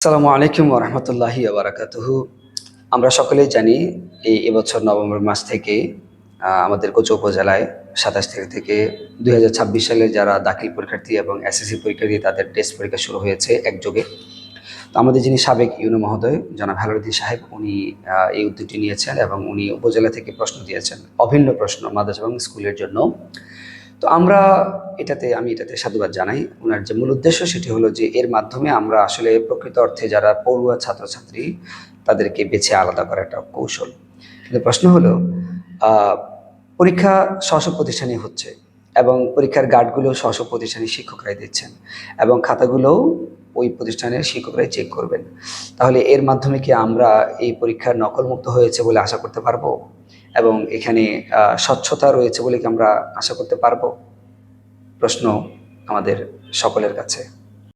আসসালামু আলাইকুম ওয়া রাহমাতুল্লাহি ওয়া বারাকাতুহু। আমরা সকলেই জানি এবছর নভেম্বর মাস থেকে আমাদের কোচা উপজেলায় ২৭ তারিখ থেকে ২০২৬ সালের যারা দাখিল পরীক্ষার্থী এবং এসএসসি পরীক্ষার্থী তাদের টেস্ট পরীক্ষা শুরু হয়েছে একযোগে। তো আমাদের যিনি সাবেক ইউনো মহোদয় জনাব হেলালুদ্দিন সাহেব উনি এই উদ্যোগটি নিয়েছেন এবং উনি উপজেলা থেকে প্রশ্ন দিয়েছেন। অভিন্ন প্রশ্ন মাদ্রাসা এবং স্কুলের জন্য। তো আমি এটাতে সাধুবাদ জানাই। উনার যে মূল উদ্দেশ্য সেটি হলো যে এর মাধ্যমে আমরা আসলে প্রকৃত অর্থে যারা পড়ুয়া ছাত্রছাত্রী তাদেরকে বেছে আলাদা করার একটা কৌশল। কিন্তু প্রশ্ন হলো আ পরীক্ষা স্ব প্রতিষ্ঠানেই হচ্ছে এবং পরীক্ষার গার্ডগুলো স্ব প্রতিষ্ঠানের শিক্ষকরাই দিচ্ছেন এবং খাতাগুলোও ওই প্রতিষ্ঠানের শিক্ষকরাই চেক করবেন। তাহলে এর মাধ্যমে কি আমরা এই পরীক্ষার নকলমুক্ত হয়েছে বলে আশা করতে পারবো? এবং এখানে স্বচ্ছতা রয়েছে বলে কি আমরা আশা করতে পারবো? প্রশ্ন আমাদের সকলের কাছে।